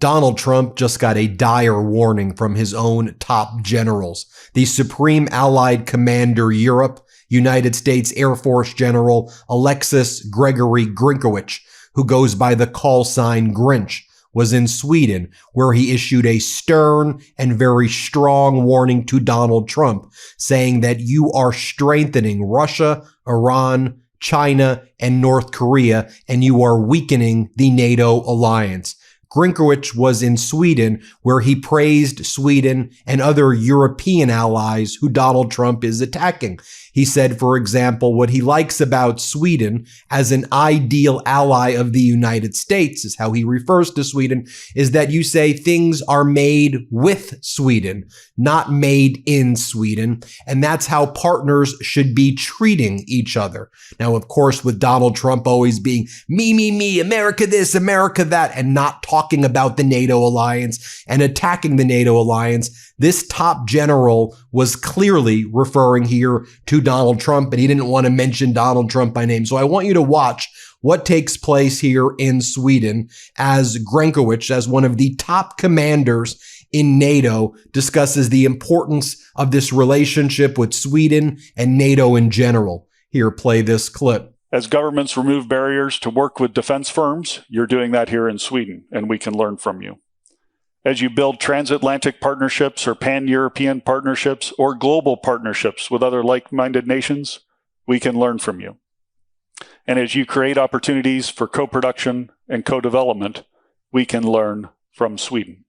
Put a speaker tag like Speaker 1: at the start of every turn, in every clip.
Speaker 1: Donald Trump just got a dire warning from his own top generals. The Supreme Allied Commander Europe, United States Air Force General Alexis Gregory Grinkowicz, who goes by the call sign Grinch, was in Sweden, where he issued a stern and very strong warning to Donald Trump, saying that you are strengthening Russia, Iran, China, and North Korea, and you are weakening the NATO alliance. Grinkowicz was in Sweden, where he praised Sweden and other European allies who Donald Trump is attacking. He said, for example, what he likes about Sweden as an ideal ally of the United States, is how he refers to Sweden, is that you say things are made with Sweden, not made in Sweden. And that's how partners should be treating each other. Now, of course, with Donald Trump always being me, America this, America that, and not talking about the NATO alliance and attacking the NATO alliance, this top general was clearly referring here to Donald Trump, and he didn't want to mention Donald Trump by name. So I want you to watch what takes place here in Sweden as Grinkowicz, as one of the top commanders in NATO, discusses the importance of this relationship with Sweden and NATO in general. Here, play this clip.
Speaker 2: As governments remove barriers to work with defense firms, you're doing that here in Sweden, and we can learn from you. As you build transatlantic partnerships or pan-European partnerships or global partnerships with other like-minded nations, we can learn from you. And as you create opportunities for co-production and co-development, we can learn from Sweden.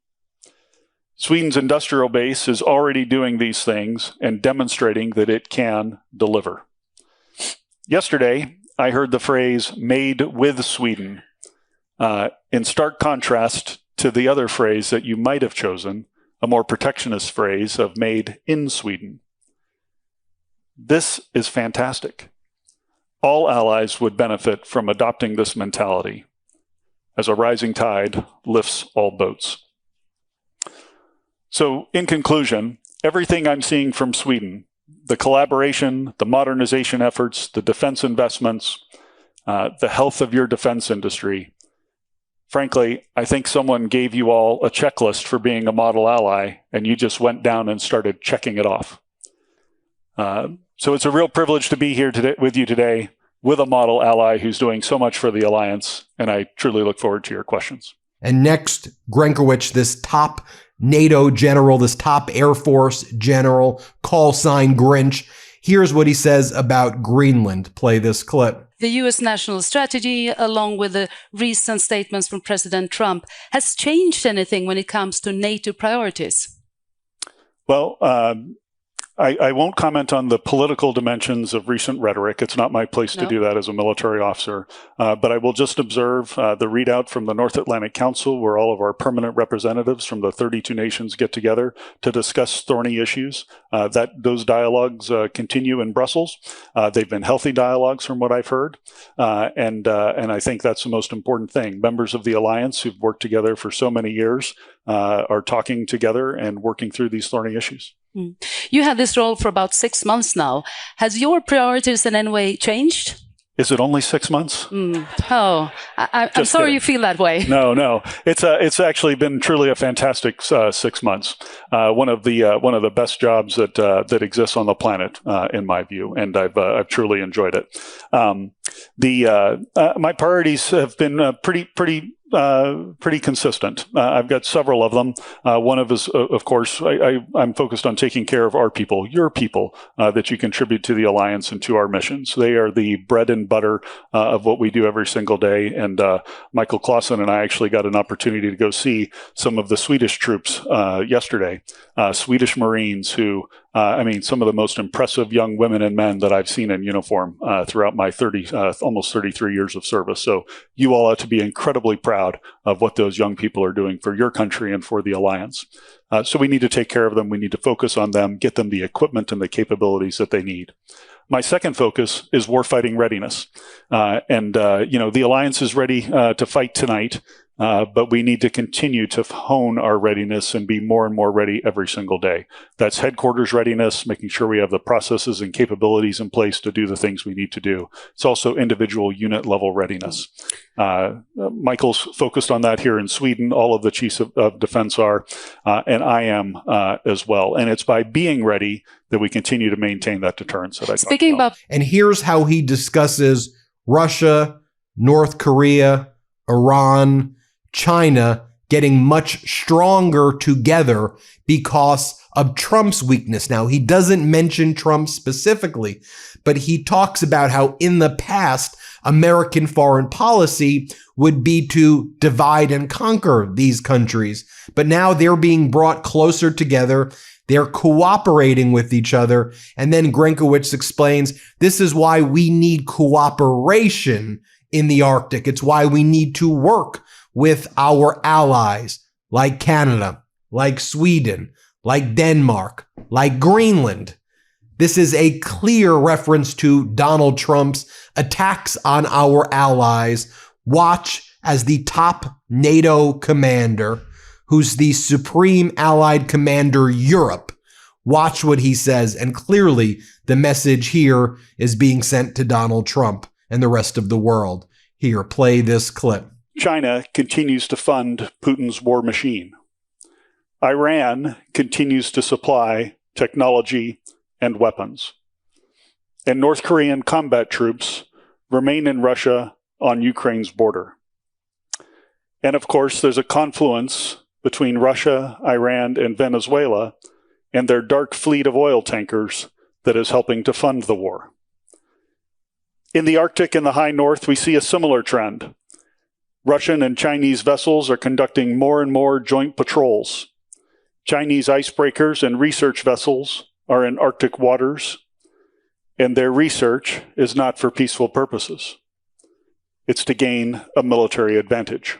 Speaker 2: Sweden's industrial base is already doing these things and demonstrating that it can deliver. Yesterday, I heard the phrase "made with Sweden" in stark contrast to the other phrase that you might have chosen, a more protectionist phrase of "made in Sweden." This is fantastic. All allies would benefit from adopting this mentality, as a rising tide lifts all boats. So, in conclusion, everything I'm seeing from Sweden, the collaboration, the modernization efforts, the defense investments, the health of your defense industry, frankly, I think someone gave you all a checklist for being a model ally, and you just went down and started checking it off. So it's a real privilege to be here today with you today with a model ally who's doing so much for the alliance, and I truly look forward to your questions.
Speaker 1: And next, Grinkowicz, this top NATO general, this top Air Force general, call sign Grinch. Here's what he says about Greenland. Play this clip.
Speaker 3: The U.S. national strategy, along with the recent statements from President Trump, has changed anything when it comes to NATO priorities?
Speaker 2: Well, I won't comment on the political dimensions of recent rhetoric. It's not my place to do that as a military officer. But I will just observe the readout from the North Atlantic Council, where all of our permanent representatives from the 32 nations get together to discuss thorny issues. Those dialogues continue in Brussels. They've been healthy dialogues from what I've heard. And I think that's the most important thing. Members of the alliance who've worked together for so many years are talking together and working through these thorny issues.
Speaker 3: You had this role for about 6 months now. Has your priorities in any way changed?
Speaker 2: Is it only 6 months?
Speaker 3: Oh, I'm sorry you feel that way.
Speaker 2: No. It's actually been truly a fantastic 6 months. One of the best jobs that exists on the planet, in my view, and I've truly enjoyed it. My priorities have been pretty consistent. I've got several of them. One of course, I'm focused on taking care of our people, your people, that you contribute to the alliance and to our missions. They are the bread and butter of what we do every single day. And Michael Clausen and I actually got an opportunity to go see some of the Swedish troops yesterday, Swedish Marines who, some of the most impressive young women and men that I've seen in uniform throughout my almost 33 years of service. So you all ought to be incredibly proud of what those young people are doing for your country and for the alliance. So we need to take care of them. We need to focus on them, get them the equipment and the capabilities that they need. My second focus is warfighting readiness. The alliance is ready to fight tonight. but we need to continue to hone our readiness and be more and more ready every single day. That's headquarters readiness, making sure we have the processes and capabilities in place to do the things we need to do. It's also individual unit level readiness. Michael's focused on that here in Sweden. All of the chiefs of defense are, and I am as well. And it's by being ready that we continue to maintain that deterrence that I talked about.
Speaker 1: And here's how he discusses Russia, North Korea, Iran, China getting much stronger together because of Trump's weakness. Now, he doesn't mention Trump specifically, but he talks about how in the past, American foreign policy would be to divide and conquer these countries. But now they're being brought closer together. They're cooperating with each other. And then Grenkowitz explains this is why we need cooperation in the Arctic. It's why we need to work with our allies like Canada, like Sweden, like Denmark, like Greenland. This is a clear reference to Donald Trump's attacks on our allies. Watch as the top NATO commander, who's the supreme allied commander Europe. Watch what he says. And clearly the message here is being sent to Donald Trump and the rest of the world. Here, play this clip.
Speaker 2: China continues to fund Putin's war machine. Iran continues to supply technology and weapons. And North Korean combat troops remain in Russia on Ukraine's border. And of course, there's a confluence between Russia, Iran, and Venezuela and their dark fleet of oil tankers that is helping to fund the war. In the Arctic and the high north, we see a similar trend. Russian and Chinese vessels are conducting more and more joint patrols. Chinese icebreakers and research vessels are in Arctic waters, and their research is not for peaceful purposes. It's to gain a military advantage.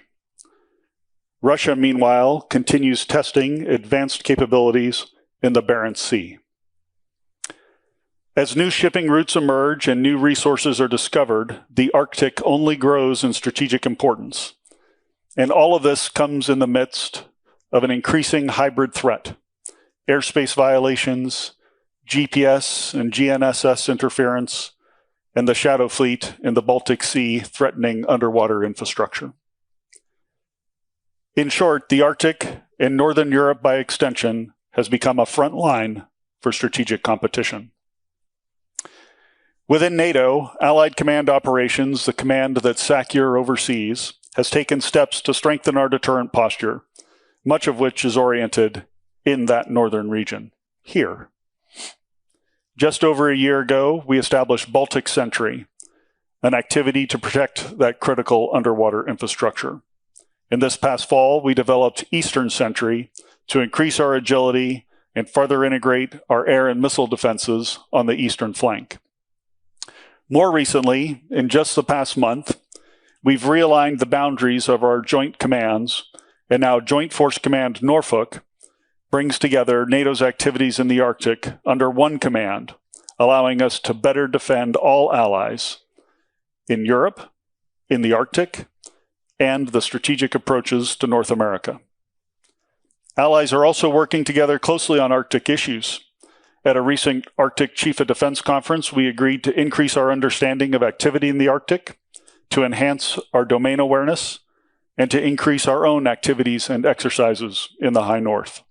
Speaker 2: Russia, meanwhile, continues testing advanced capabilities in the Barents Sea. As new shipping routes emerge and new resources are discovered, the Arctic only grows in strategic importance. And all of this comes in the midst of an increasing hybrid threat: airspace violations, GPS and GNSS interference, and the Shadow Fleet in the Baltic Sea threatening underwater infrastructure. In short, the Arctic, and Northern Europe by extension, has become a front line for strategic competition. Within NATO, Allied Command Operations, the command that SACEUR oversees, has taken steps to strengthen our deterrent posture, much of which is oriented in that northern region, here. Just over a year ago, we established Baltic Sentry, an activity to protect that critical underwater infrastructure. In this past fall, we developed Eastern Sentry to increase our agility and further integrate our air and missile defenses on the eastern flank. More recently, in just the past month, we've realigned the boundaries of our joint commands, and now Joint Force Command Norfolk brings together NATO's activities in the Arctic under one command, allowing us to better defend all allies in Europe, in the Arctic, and the strategic approaches to North America. Allies are also working together closely on Arctic issues. At a recent Arctic Chief of Defense conference, we agreed to increase our understanding of activity in the Arctic, to enhance our domain awareness, and to increase our own activities and exercises in the high north.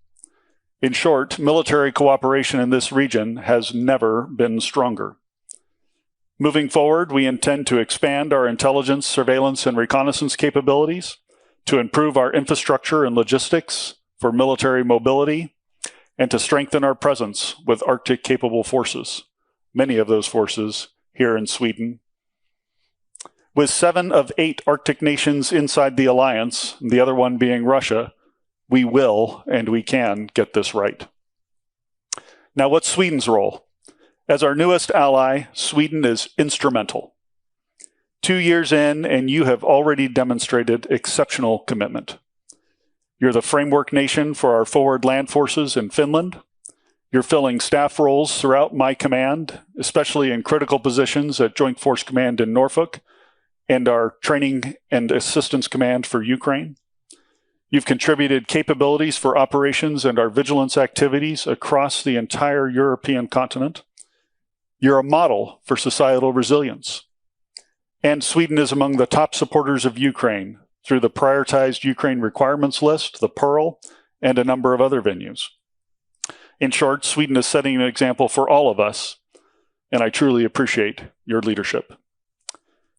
Speaker 2: In short, military cooperation in this region has never been stronger. Moving forward, we intend to expand our intelligence, surveillance, and reconnaissance capabilities, to improve our infrastructure and logistics for military mobility, and to strengthen our presence with Arctic-capable forces, many of those forces here in Sweden. With 7 of 8 Arctic nations inside the alliance, the other one being Russia, we will and we can get this right. Now, what's Sweden's role? As our newest ally, Sweden is instrumental. 2 years in, and you have already demonstrated exceptional commitment. You're the framework nation for our forward land forces in Finland. You're filling staff roles throughout my command, especially in critical positions at Joint Force Command in Norfolk, and our Training and Assistance Command for Ukraine. You've contributed capabilities for operations and our vigilance activities across the entire European continent. You're a model for societal resilience. And Sweden is among the top supporters of Ukraine through the Prioritized Ukraine Requirements List, the PEARL, and a number of other venues. In short, Sweden is setting an example for all of us, and I truly appreciate your leadership.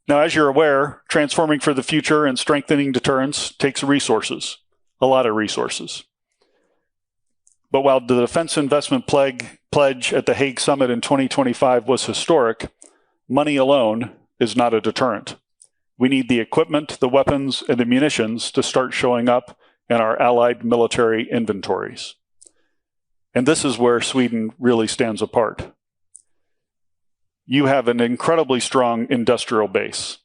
Speaker 2: Now, as you're aware, transforming for the future and strengthening deterrence takes resources, a lot of resources. But while the Defense Investment Pledge at the Hague Summit in 2025 was historic, money alone is not a deterrent. We need the equipment, the weapons, and the munitions to start showing up in our allied military inventories. And this is where Sweden really stands apart. You have an incredibly strong industrial base,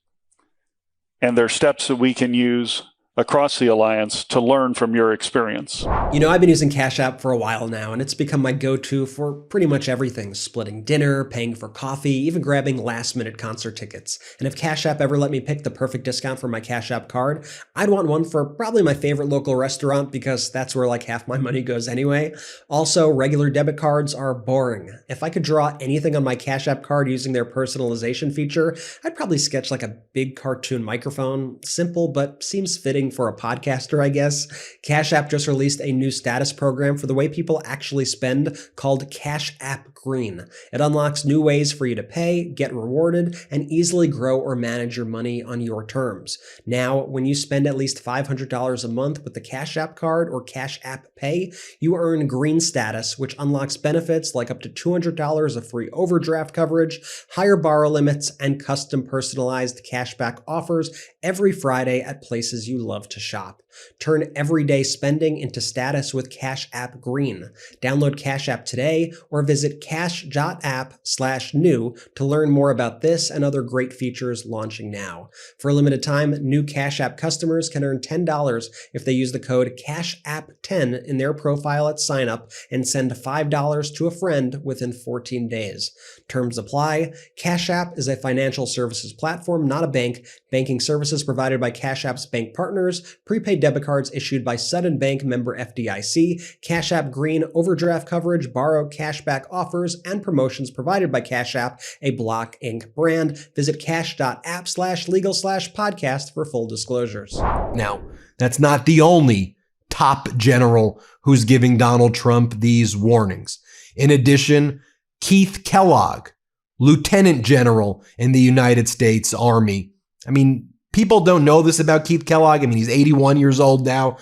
Speaker 2: and there are steps that we can use across the alliance to learn from your experience.
Speaker 4: You know, I've been using Cash App for a while now, and it's become my go-to for pretty much everything. Splitting dinner, paying for coffee, even grabbing last-minute concert tickets. And if Cash App ever let me pick the perfect discount for my Cash App card, I'd want one for probably my favorite local restaurant because that's where like half my money goes anyway. Also, regular debit cards are boring. If I could draw anything on my Cash App card using their personalization feature, I'd probably sketch like a big cartoon microphone. Simple, but seems fitting for a podcaster, I guess. Cash App just released a new status program for the way people actually spend called Cash App Green. It unlocks new ways for you to pay, get rewarded, and easily grow or manage your money on your terms. Now, when you spend at least $500 a month with the Cash App card or Cash App Pay, you earn Green status, which unlocks benefits like up to $200 of free overdraft coverage, higher borrow limits, and custom personalized cashback offers every Friday at places you love to shop. Turn everyday spending into status with Cash App Green. Download Cash App today or visit cash.app/new to learn more about this and other great features launching now. For a limited time, new Cash App customers can earn $10 if they use the code CASHAPP10 in their profile at sign-up and send $5 to a friend within 14 days. Terms apply. Cash App is a financial services platform, not a bank. Banking services provided by Cash App's bank partners, prepaid debit cards issued by Sudden Bank member FDIC, Cash App Green overdraft coverage, borrow cashback offers, and promotions provided by Cash App, a Block Inc. brand. Visit cash.app/legal/podcast for full disclosures.
Speaker 1: Now, that's not the only top general who's giving Donald Trump these warnings. In addition, Keith Kellogg, Lieutenant General in the United States Army. I mean, people don't know this about Keith Kellogg. I mean, he's 81 years old now,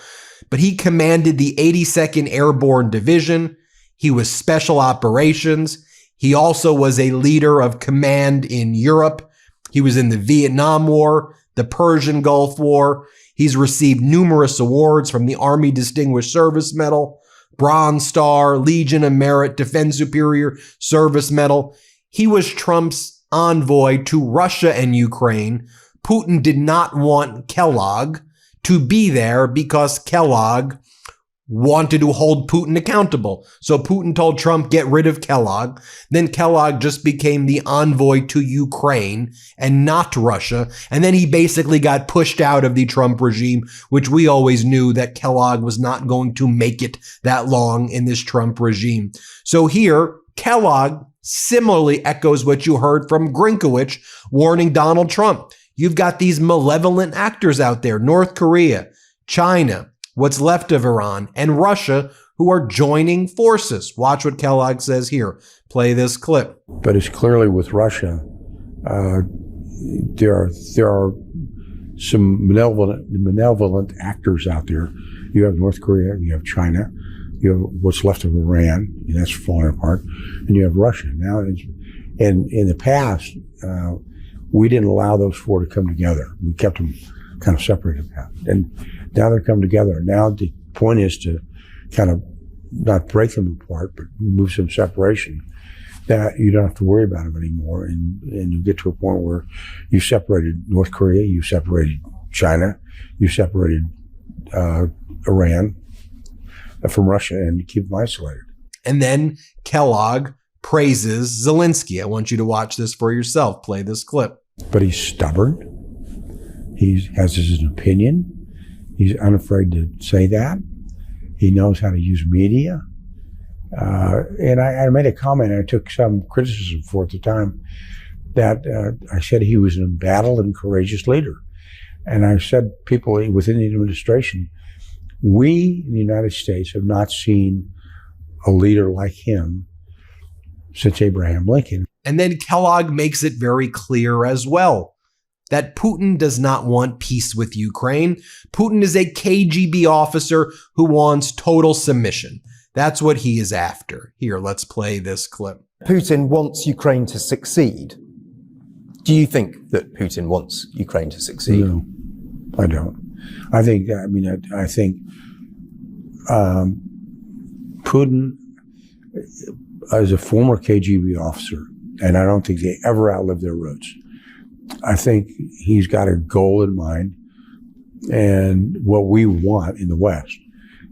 Speaker 1: but he commanded the 82nd Airborne Division. He was Special Operations. He also was a leader of command in Europe. He was in the Vietnam War, the Persian Gulf War. He's received numerous awards from the Army Distinguished Service Medal, Bronze Star, Legion of Merit, Defense Superior Service Medal. He was Trump's envoy to Russia and Ukraine. Putin did not want Kellogg to be there because Kellogg wanted to hold Putin accountable. So Putin told Trump, get rid of Kellogg. Then Kellogg just became the envoy to Ukraine and not Russia. And then he basically got pushed out of the Trump regime, which we always knew that Kellogg was not going to make it that long in this Trump regime. So here, Kellogg similarly echoes what you heard from Grinkowicz warning Donald Trump. You've got these malevolent actors out there, North Korea, China, what's left of Iran, and Russia, who are joining forces. Watch what Kellogg says here. Play this clip.
Speaker 5: But it's clearly with Russia, there are some malevolent actors out there. You have North Korea, you have China, you have what's left of Iran, and that's falling apart, and you have Russia. Now, and in the past, we didn't allow those four to come together. We kept them kind of separated. And now they're coming together. Now the point is to kind of not break them apart, but move some separation. That you don't have to worry about them anymore. And you get to a point where you separated North Korea, you separated China, you separated Iran from Russia, and you keep them isolated.
Speaker 1: And then Kellogg praises Zelensky. I want you to watch this for yourself. Play this clip.
Speaker 5: But he's stubborn. He has his opinion. He's unafraid to say that. He knows how to use media. And I made a comment, and I took some criticism for at the time, that I said he was an embattled and courageous leader. And I said people within the administration, we in the United States have not seen a leader like him since Abraham Lincoln.
Speaker 1: And then Kellogg makes it very clear as well that Putin does not want peace with Ukraine. Putin is a KGB officer who wants total submission. That's what he is after. Here, let's play this clip.
Speaker 6: Putin wants Ukraine to succeed. Do you think that Putin wants Ukraine to succeed?
Speaker 5: No, I don't. I think Putin is a former KGB officer, and I don't think they ever outlived their roots. I think he's got a goal in mind, and what we want in the West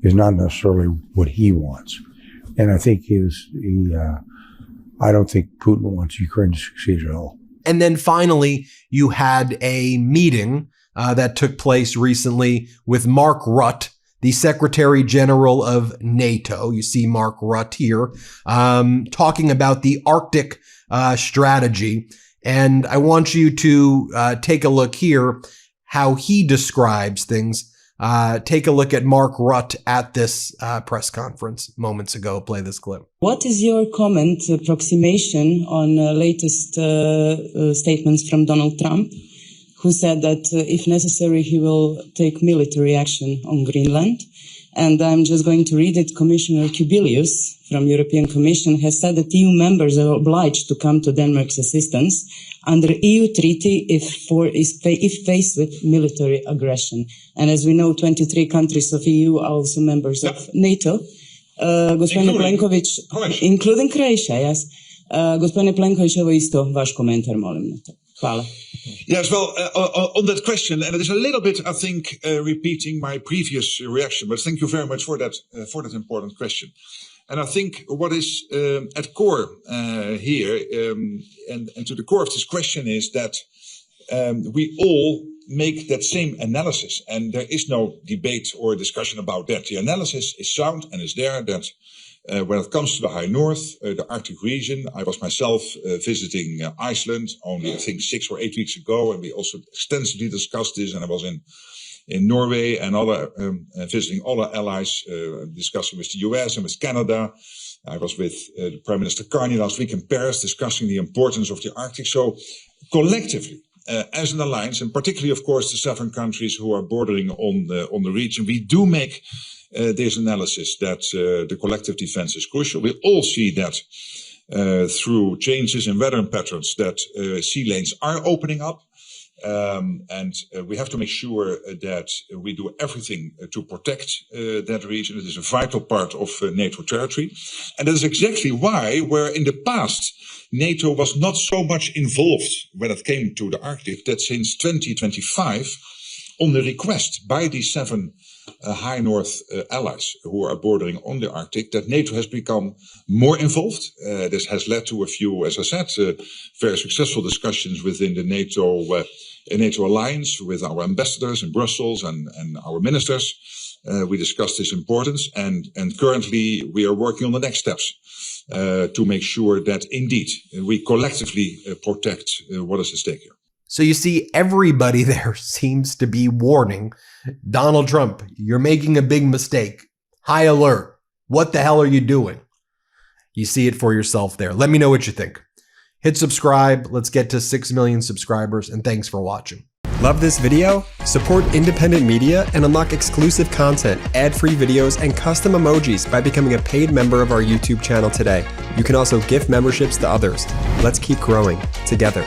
Speaker 5: is not necessarily what he wants. And I think I don't think Putin wants Ukraine to succeed at all.
Speaker 1: And then finally, you had a meeting that took place recently with Mark Rutte, the Secretary General of NATO. You see Mark Rutte here, talking about the Arctic strategy. And I want you to take a look here, how he describes things. Take a look at Mark Rutte at this press conference moments ago. Play this clip.
Speaker 7: What is your comment, approximation on latest statements from Donald Trump, who said that if necessary, he will take military action on Greenland? And I'm just going to read it. Commissioner Kubilius from European Commission has said that EU members are obliged to come to Denmark's assistance under EU treaty if faced with military aggression. And as we know, 23 countries of EU are also members of NATO. Gospodine Plenković, including Croatia, yes. Gospodine Plenković, evo isto vaš komentar, molim na to. Hvala.
Speaker 8: Yes, well, on that question, and it is a little bit, I think, repeating my previous reaction, but thank you very much for that important question. And I think what is at core here, and to the core of this question is that we all make that same analysis, and there is no debate or discussion about that. The analysis is sound and is there that when it comes to the High North, the Arctic region, I was myself visiting Iceland only, I think, 6 or 8 weeks ago, and we also extensively discussed this, and I was in Norway and visiting all our allies, discussing with the US and with Canada. I was with Prime Minister Carney last week in Paris, discussing the importance of the Arctic. So collectively, as an alliance, and particularly, of course, the 7 countries who are bordering on the region, we do make this analysis that the collective defense is crucial. We all see that through changes in weather patterns that sea lanes are opening up. And we have to make sure that we do everything to protect that region. It is a vital part of NATO territory. And that is exactly why, where in the past NATO was not so much involved when it came to the Arctic, that since 2025, on the request by the 7 High North allies who are bordering on the Arctic, that NATO has become more involved. This has led to a few, as I said, very successful discussions within the NATO alliance with our ambassadors in Brussels and our ministers. We discussed this importance, and currently we are working on the next steps to make sure that indeed we collectively protect what is at stake here.
Speaker 1: So you see, everybody there seems to be warning Donald Trump, you're making a big mistake. High alert. What the hell are you doing? You see it for yourself there. Let me know what you think. Hit subscribe. Let's get to 6 million subscribers, and thanks for watching.
Speaker 9: Love this video? Support independent media and unlock exclusive content, ad-free videos, and custom emojis by becoming a paid member of our YouTube channel today. You can also gift memberships to others. Let's keep growing together.